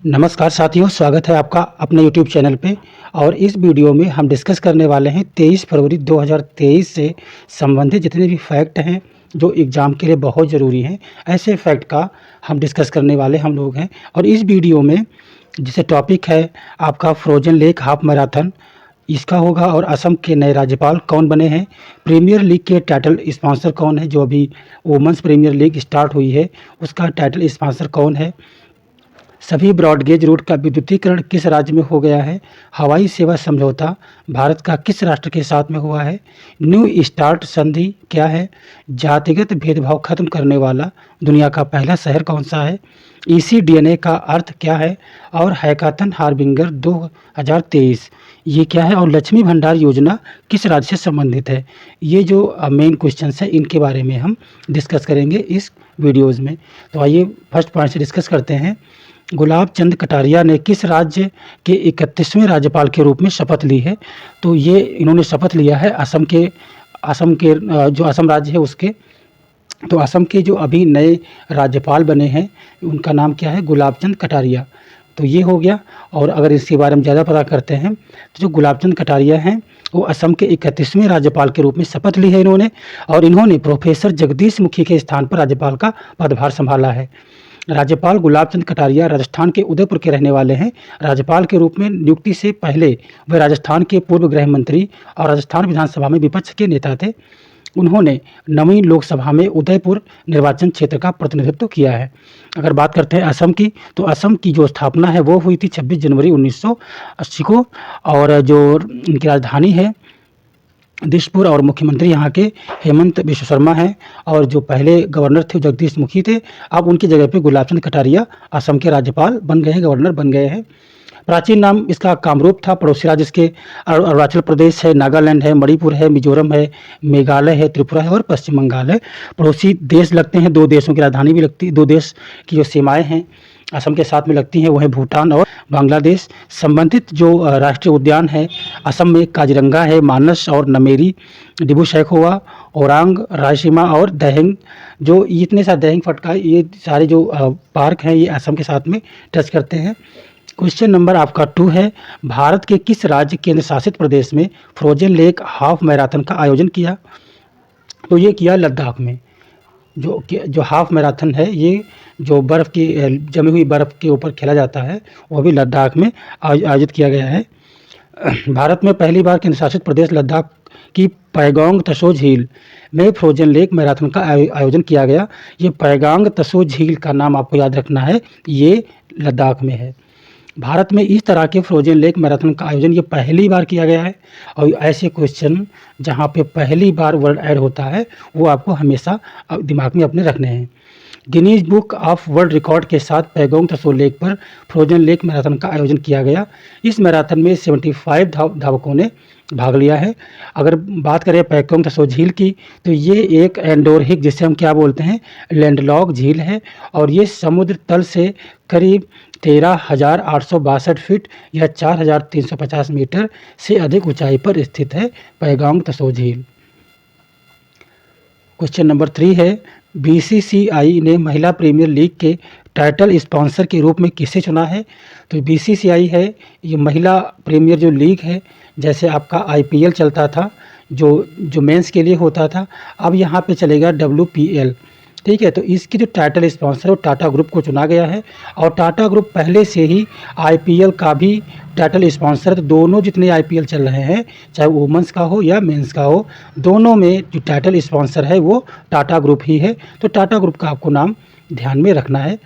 नमस्कार साथियों, स्वागत है आपका अपने यूट्यूब चैनल पे। और इस वीडियो में हम डिस्कस करने वाले हैं 23 फरवरी 2023 से संबंधित जितने भी फैक्ट हैं जो एग्ज़ाम के लिए बहुत ज़रूरी हैं, ऐसे फैक्ट का हम डिस्कस करने वाले हम लोग हैं। और इस वीडियो में जैसे टॉपिक है आपका फ्रोजन लेक हाफ मैराथन, इसका होगा। और असम के नए राज्यपाल कौन बने हैं, प्रीमियर लीग के टाइटल स्पॉन्सर कौन है, जो अभी वुमेंस प्रीमियर लीग स्टार्ट हुई है उसका टाइटल स्पॉन्सर कौन है, सभी ब्रॉडगेज रूट का विद्युतीकरण किस राज्य में हो गया है, हवाई सेवा समझौता भारत का किस राष्ट्र के साथ में हुआ है, न्यू स्टार्ट संधि क्या है, जातिगत भेदभाव खत्म करने वाला दुनिया का पहला शहर कौन सा है, ईसीडीएनए का अर्थ क्या है, और हैकाथन हार्बिंगर 2023 ये क्या है, और लक्ष्मी भंडार योजना किस राज्य से संबंधित है। ये जो मेन क्वेश्चंस है इनके बारे में हम डिस्कस करेंगे इस वीडियोज़ में। तो आइए फर्स्ट पॉइंट से डिस्कस करते हैं। गुलाब चंद कटारिया ने किस राज्य के 31वें राज्यपाल के रूप में शपथ ली है। तो ये इन्होंने शपथ लिया है असम के जो असम राज्य है उसके। तो असम के जो अभी नए राज्यपाल बने हैं उनका नाम क्या है, गुलाब चंद कटारिया। तो ये हो गया। और अगर इसके बारे में ज़्यादा पता करते हैं तो जो गुलाब चंद कटारिया हैं वो असम के 31वें राज्यपाल के रूप में शपथ ली है इन्होंने। और इन्होंने प्रोफेसर जगदीश मुखी के स्थान पर राज्यपाल का पदभार संभाला है। राज्यपाल गुलाब चंद कटारिया राजस्थान के उदयपुर के रहने वाले हैं। राज्यपाल के रूप में नियुक्ति से पहले वे राजस्थान के पूर्व गृह मंत्री और राजस्थान विधानसभा में विपक्ष के नेता थे। उन्होंने 9वीं लोकसभा में उदयपुर निर्वाचन क्षेत्र का प्रतिनिधित्व किया है। अगर बात करते हैं असम की, तो असम की जो स्थापना है वो हुई थी 26 जनवरी 1980 को। और जो इनकी राजधानी है दिसपुर, और मुख्यमंत्री यहाँ के हेमंत बिश्व शर्मा हैं। और जो पहले गवर्नर थे जगदीश मुखी थे, अब उनकी जगह पे गुलाब चंद कटारिया असम के राज्यपाल बन गए हैं, गवर्नर बन गए हैं। प्राचीन नाम इसका कामरूप था। पड़ोसी राज्य इसके अरुणाचल प्रदेश है, नागालैंड है, मणिपुर है, मिजोरम है, मेघालय है, त्रिपुरा है और पश्चिम बंगाल है। पड़ोसी देश लगते हैं, दो देशों की राजधानी भी लगती है, दो देश की जो सीमाएँ हैं असम के साथ में लगती हैं वो है भूटान और बांग्लादेश। संबंधित जो राष्ट्रीय उद्यान है असम में काजीरंगा है, मानस और नमेरी, डिब्रू सैखोवा, ओरांग, रायसीमा और दहेंग। जो इतने सारे दहेंग फटका, ये सारे जो पार्क हैं ये असम के साथ में टच करते हैं। क्वेश्चन नंबर आपका 2 है, भारत के किस राज्य केंद्र शासित प्रदेश में फ्रोजन लेक हाफ मैराथन का आयोजन किया। तो ये किया लद्दाख में। जो हाफ मैराथन है ये जो बर्फ़ की जमी हुई बर्फ़ के ऊपर खेला जाता है वो भी लद्दाख में आयोजित किया गया है। भारत में पहली बार केंद्र शासित प्रदेश लद्दाख की पैगोंग तसो झील में फ्रोजन लेक मैराथन का आयोजन किया गया। ये पैगांग तसो झील का नाम आपको याद रखना है, ये लद्दाख में है। भारत में इस तरह के फ्रोजन लेक मैराथन का आयोजन ये पहली बार किया गया है। और ऐसे क्वेश्चन जहाँ पे पहली बार वर्ड ऐड होता है वो आपको हमेशा दिमाग में अपने रखने हैं। Guinness book of world record के साथ पैगोंग तसो लेक पर फ्रोजन लेक मैराथन का आयोजन किया गया। इस मैराथन में 75 धावकों ने भाग लिया है। अगर बात करें पैगोंग तसो झील की, तो ये एक एंडोरहिक, जिसे हम क्या बोलते हैं, लैंडलॉक झील है। और ये समुद्र तल से करीब 13,862 फीट या 4,350 मीटर से अधिक ऊंचाई पर स्थित है पैगोंग तसो झील। क्वेश्चन नंबर 3 है, बीसीसीआई ने महिला प्रीमियर लीग के टाइटल स्पॉन्सर के रूप में किसे चुना है। तो बीसीसीआई है ये महिला प्रीमियर जो लीग है, जैसे आपका आईपीएल चलता था जो मेंस के लिए होता था, अब यहाँ पे चलेगा डब्ल्यूपीएल। ठीक है, तो इसकी जो टाइटल स्पॉन्सर है वो टाटा ग्रुप को चुना गया है। और टाटा ग्रुप पहले से ही आईपीएल का भी टाइटल स्पॉन्सर, तो दोनों जितने आईपीएल चल रहे हैं चाहे वुमेंस का हो या मेंस का हो, दोनों में जो टाइटल स्पॉन्सर है वो टाटा ग्रुप ही है। तो टाटा ग्रुप का आपको नाम ध्यान में रखना है।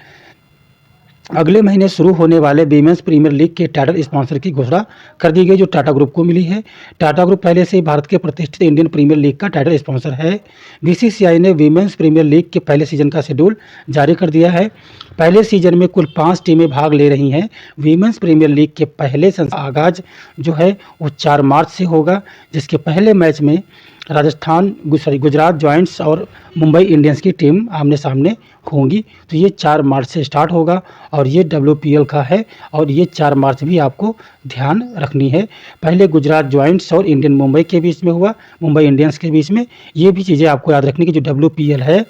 अगले महीने शुरू होने वाले वीमेंस प्रीमियर लीग के टाइटल स्पॉन्सर की घोषणा कर दी गई, जो टाटा ग्रुप को मिली है। टाटा ग्रुप पहले से ही भारत के प्रतिष्ठित इंडियन प्रीमियर लीग का टाइटल स्पॉन्सर है। बीसीसीआई ने वीमेंस प्रीमियर लीग के पहले सीजन का शेड्यूल जारी कर दिया है। पहले सीजन में कुल 5 टीमें भाग ले रही हैं। वीमेंस प्रीमियर लीग के पहले आगाज जो है वो 4 मार्च से होगा, जिसके पहले मैच में गुजरात जॉइंट्स और मुंबई इंडियंस की टीम आमने सामने होंगी। तो ये 4 मार्च से स्टार्ट होगा और ये डब्ल्यूपीएल का है। और ये 4 मार्च भी आपको ध्यान रखनी है। पहले गुजरात जॉइंट्स और इंडियन मुंबई के बीच में हुआ, मुंबई इंडियंस के बीच में। ये भी चीज़ें आपको याद रखनी कि जो डब्ल्यूपीएल है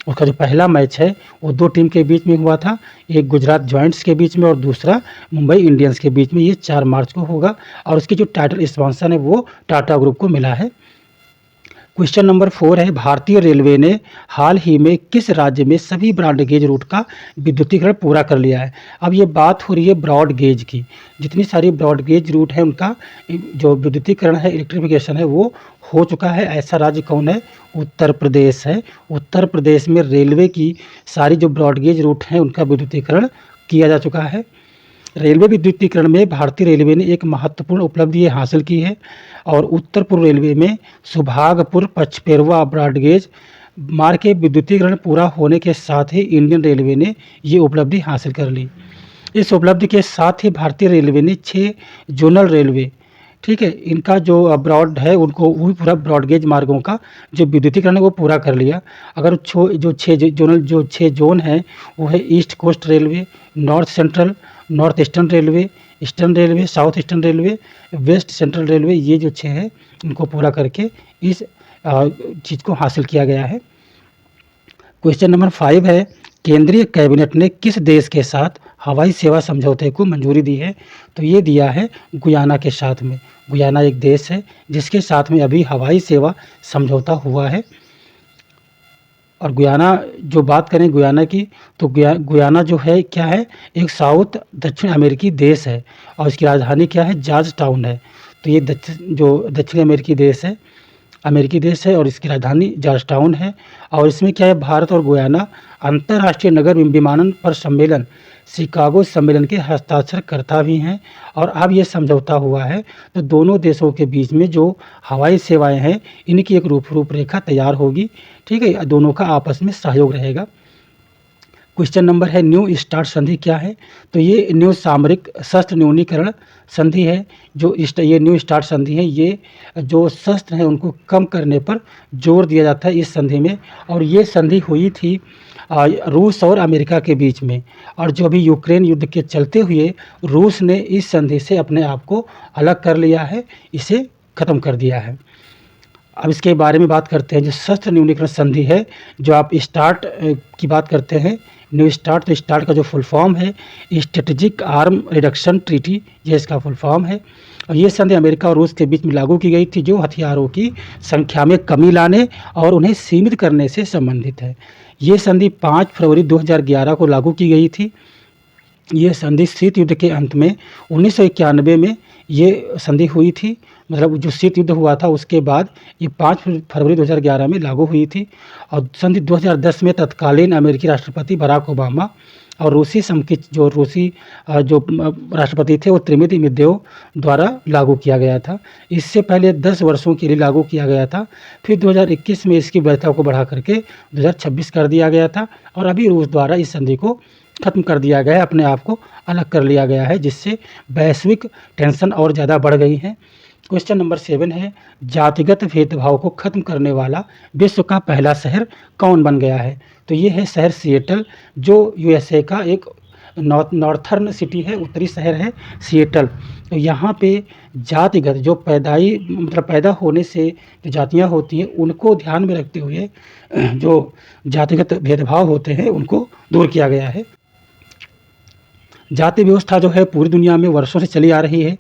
उसका जो पहला मैच है वो 2 टीम के बीच में हुआ था, एक गुजरात जायंट्स के बीच में और दूसरा मुंबई इंडियंस के बीच में। ये 4 मार्च को होगा और उसकी जो टाइटल स्पॉन्सर है वो टाटा ग्रुप को मिला है। क्वेश्चन नंबर 4 है, भारतीय रेलवे ने हाल ही में किस राज्य में सभी ब्रॉड गेज रूट का विद्युतीकरण पूरा कर लिया है। अब ये बात हो रही है ब्रॉड गेज की, जितनी सारी ब्रॉड गेज रूट है उनका जो विद्युतीकरण है, इलेक्ट्रिफिकेशन है, वो हो चुका है। ऐसा राज्य कौन है? उत्तर प्रदेश है। उत्तर प्रदेश में रेलवे की सारी जो ब्रॉड गेज रूट हैं उनका विद्युतीकरण किया जा चुका है। रेलवे विद्युतीकरण में भारतीय रेलवे ने एक महत्वपूर्ण उपलब्धि हासिल की है और उत्तर पूर्व रेलवे में सुभागपुर पचपेरवा ब्रॉडगेज मार्ग के विद्युतीकरण पूरा होने के साथ ही इंडियन रेलवे ने ये उपलब्धि हासिल कर ली। इस उपलब्धि के साथ ही भारतीय रेलवे ने 6 जोनल रेलवे, ठीक है, इनका जो ब्रॉड है उनको वही पूरा ब्रॉडगेज मार्गों का जो विद्युतीकरण है वो पूरा कर लिया। अगर जो 6 जोन हैं वो है East Coast Railway, North Central, North Eastern Railway, South Eastern Railway, West Central Railway, ये जो 6 है इनको पूरा करके इस चीज़ को हासिल किया गया है। क्वेश्चन नंबर 5 है, केंद्रीय कैबिनेट ने किस देश के साथ हवाई सेवा समझौते को मंजूरी दी है। तो ये दिया है गुयाना के साथ में। गुयाना एक देश है जिसके साथ में अभी हवाई सेवा समझौता हुआ है। और गुयाना जो बात करें गुयाना की, तो गुयाना जो है क्या है, एक साउथ दक्षिण अमेरिकी देश है और इसकी राजधानी क्या है, जॉर्ज टाउन है। तो ये दक्षिण अमेरिकी देश है और इसकी राजधानी जॉर्ज टाउन है। और इसमें क्या है, भारत और गुयाना अंतर्राष्ट्रीय नगर विमानन पर सम्मेलन शिकागो सम्मेलन के हस्ताक्षरकर्ता भी हैं। और अब ये समझौता हुआ है तो दोनों देशों के बीच में जो हवाई सेवाएं हैं इनकी एक रूपरेखा तैयार होगी, ठीक है, दोनों का आपस में सहयोग रहेगा। क्वेश्चन नंबर है, न्यू स्टार्ट संधि क्या है। तो ये न्यू सामरिक शस्त्र न्यूनीकरण संधि है। ये न्यू स्टार्ट संधि है, ये जो शस्त्र हैं उनको कम करने पर जोर दिया जाता है इस संधि में। और ये संधि हुई थी रूस और अमेरिका के बीच में। और जो अभी यूक्रेन युद्ध के चलते हुए रूस ने इस संधि से अपने आप को अलग कर लिया है, इसे ख़त्म कर दिया है। अब इसके बारे में बात करते हैं। जो शस्त्र न्यूनीकरण संधि है, जो आप स्टार्ट की बात करते हैं, न्यू स्टार्ट, तो स्टार्ट का जो फुल फॉर्म है स्ट्रेटेजिक आर्म रिडक्शन ट्रीटी, ये इसका फुल फॉर्म है। और ये संधि अमेरिका और रूस के बीच में लागू की गई थी, जो हथियारों की संख्या में कमी लाने और उन्हें सीमित करने से संबंधित है। ये संधि 5 फरवरी 2011 को लागू की गई थी। ये संधि शीत युद्ध के अंत में 1991 में ये संधि हुई थी। मतलब जो शीत युद्ध हुआ था उसके बाद ये 5 फरवरी 2011 में लागू हुई थी। और संधि 2010 में तत्कालीन अमेरिकी राष्ट्रपति बराक ओबामा और रूसी राष्ट्रपति थे वो त्रिमित्री मेदवेदेव द्वारा लागू किया गया था। इससे पहले 10 वर्षों के लिए लागू किया गया था। फिर 2021 में इसकी वैधता को बढ़ा करके 2026 कर दिया गया था। और अभी रूस द्वारा इस संधि को ख़त्म कर दिया गया है, अपने आप को अलग कर लिया गया है, जिससे वैश्विक टेंशन और ज़्यादा बढ़ गई है। क्वेश्चन नंबर 7 है, जातिगत भेदभाव को खत्म करने वाला विश्व का पहला शहर कौन बन गया है। तो ये है शहर सिएटल, जो यूएसए का एक नॉर्थर्न सिटी है, उत्तरी शहर है सिएटल। तो यहाँ पे जातिगत जो पैदा होने से जो जातियाँ होती हैं उनको ध्यान में रखते हुए जो जातिगत भेदभाव होते हैं उनको दूर किया गया है। जाति व्यवस्था जो है पूरी दुनिया में वर्षों से चली आ रही है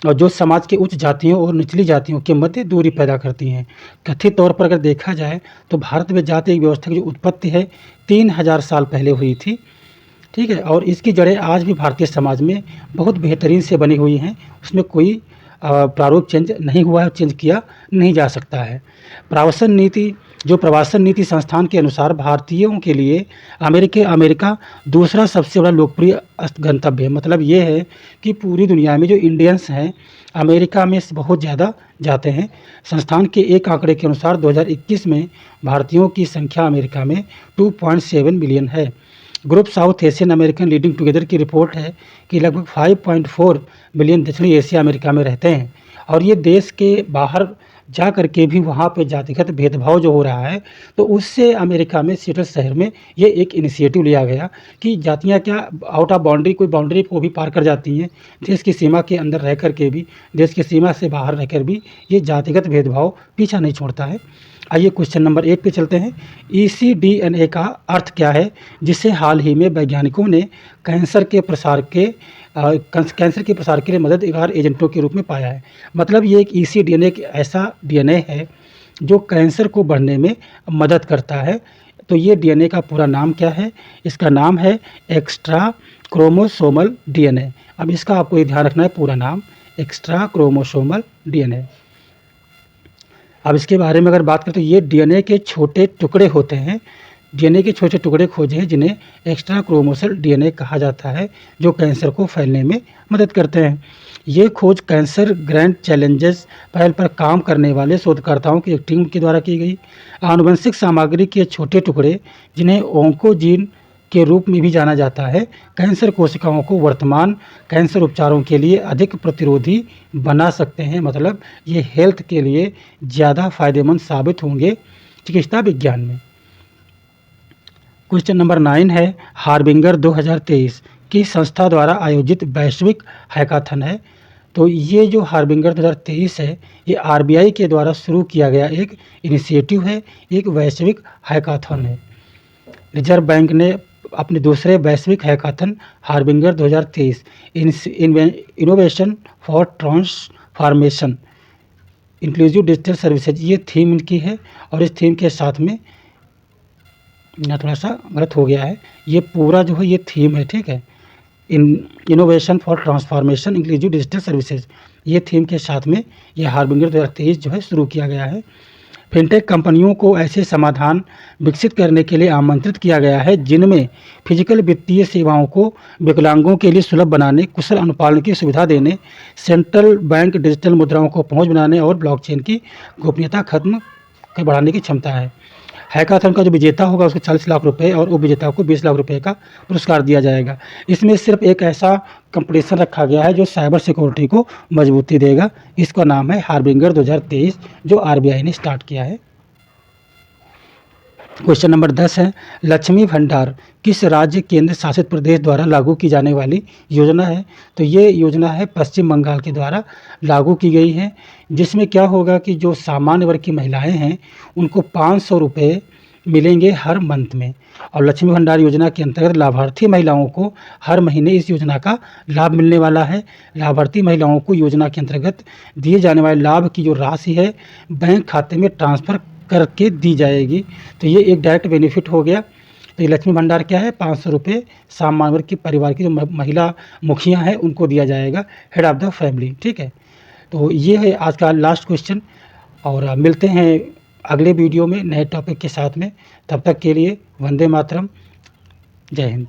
और जो समाज के उच्च जातियों और निचली जातियों के मध्य दूरी पैदा करती हैं। कथित तौर पर अगर देखा जाए तो भारत में जाति व्यवस्था की जो उत्पत्ति है 3000 साल पहले हुई थी, ठीक है। और इसकी जड़ें आज भी भारतीय समाज में बहुत बेहतरीन से बनी हुई हैं, उसमें कोई प्रारूप चेंज नहीं हुआ है, चेंज किया नहीं जा सकता है। प्रवासन नीति संस्थान के अनुसार भारतीयों के लिए अमेरिका दूसरा सबसे बड़ा लोकप्रिय गंतव्य है। मतलब ये है कि पूरी दुनिया में जो इंडियंस हैं अमेरिका में बहुत ज़्यादा जाते हैं। संस्थान के एक आंकड़े के अनुसार 2021 में भारतीयों की संख्या अमेरिका में 2.7 मिलियन है। Group south Asian American leading together की रिपोर्ट है कि लगभग 5.4 मिलियन दक्षिणी एशिया अमेरिका में रहते हैं। और ये देश के बाहर जा कर के भी वहाँ पे जातिगत भेदभाव जो हो रहा है, तो उससे अमेरिका में सिएटल शहर में ये एक इनिशिएटिव लिया गया कि जातियाँ क्या आउट ऑफ बाउंड्री, कोई बाउंड्री को भी पार कर जाती हैं, देश की सीमा के अंदर रह कर के भी, देश की सीमा से बाहर रह कर भी ये जातिगत भेदभाव पीछा नहीं छोड़ता है। आइए क्वेश्चन नंबर 8 पे चलते हैं। ईसीडीएनए का अर्थ क्या है, जिसे हाल ही में वैज्ञानिकों ने कैंसर के प्रसार के लिए मददगार एजेंटों के रूप में पाया है। मतलब ये एक ईसीडीएनए एक ऐसा डीएनए है जो कैंसर को बढ़ने में मदद करता है। तो ये डीएनए का पूरा नाम क्या है? इसका नाम है एक्स्ट्रा क्रोमोसोमल डीएनए। अब इसका आपको ये ध्यान रखना है, पूरा नाम एक्स्ट्रा क्रोमोसोमल डीएनए। अब इसके बारे में अगर बात करें तो ये डीएनए के छोटे टुकड़े होते हैं, डीएनए के छोटे टुकड़े खोजे हैं जिन्हें एक्स्ट्रा क्रोमोसोमल डीएनए कहा जाता है, जो कैंसर को फैलने में मदद करते हैं। ये खोज कैंसर ग्रैंड चैलेंजेस पहल पर काम करने वाले शोधकर्ताओं की एक टीम के द्वारा की गई। आनुवंशिक सामग्री के छोटे टुकड़े, जिन्हें ओंकोजीन के रूप में भी जाना जाता है, कैंसर कोशिकाओं को वर्तमान कैंसर उपचारों के लिए अधिक प्रतिरोधी बना सकते हैं। मतलब ये हेल्थ के लिए ज़्यादा फायदेमंद साबित होंगे चिकित्सा विज्ञान में। क्वेश्चन नंबर 9 है, हार्बिंगर 2023 की संस्था द्वारा आयोजित वैश्विक हैकाथन है। तो ये जो हार्बिंगर 2023 है, ये आरबीआई के द्वारा शुरू किया गया एक इनिशिएटिव है, एक वैश्विक हैकाथन है। रिजर्व बैंक ने अपने दूसरे वैश्विक hackathon harbinger 2023 innovation for transformation inclusive digital services, ये थीम इनकी है। और इस थीम के साथ में ना थोड़ा सा गलत हो गया है, ये पूरा जो है ये थीम है, ठीक है। Innovation for transformation inclusive digital services, ये थीम के साथ में ये हार्बिंगर 2023 जो है शुरू किया गया है। फिनटेक कंपनियों को ऐसे समाधान विकसित करने के लिए आमंत्रित किया गया है जिनमें फिजिकल वित्तीय सेवाओं को विकलांगों के लिए सुलभ बनाने, कुशल अनुपालन की सुविधा देने, सेंट्रल बैंक डिजिटल मुद्राओं को पहुंच बनाने और ब्लॉकचेन की गोपनीयता खत्म कर बढ़ाने की क्षमता है। हैकाथन का जो विजेता होगा उसको 40 लाख रुपए और उपविजेता को 20 लाख रुपए का पुरस्कार दिया जाएगा। इसमें सिर्फ एक ऐसा कंपटीशन रखा गया है जो साइबर सिक्योरिटी को मजबूती देगा। इसका नाम है हार्बिंगर 2023, जो आरबीआई ने स्टार्ट किया है। क्वेश्चन नंबर 10 है, लक्ष्मी भंडार किस राज्य केंद्र शासित प्रदेश द्वारा लागू की जाने वाली योजना है? तो ये योजना है पश्चिम बंगाल के द्वारा लागू की गई है, जिसमें क्या होगा कि जो सामान्य वर्ग की महिलाएं हैं उनको 500 रुपये मिलेंगे हर मंथ में। और लक्ष्मी भंडार योजना के अंतर्गत लाभार्थी महिलाओं को हर महीने इस योजना का लाभ मिलने वाला है। लाभार्थी महिलाओं को योजना के अंतर्गत दिए जाने वाले लाभ की जो राशि है बैंक खाते में ट्रांसफ़र करके दी जाएगी। तो ये एक डायरेक्ट बेनिफिट हो गया। तो ये लक्ष्मी भंडार क्या है? 500 रुपये सामान्य वर्ग की परिवार की जो महिला मुखिया हैं उनको दिया जाएगा, हेड ऑफ़ द फैमिली, ठीक है। तो ये है आज का लास्ट क्वेश्चन, और मिलते हैं अगले वीडियो में नए टॉपिक के साथ में। तब तक के लिए वंदे मातरम, जय हिंद।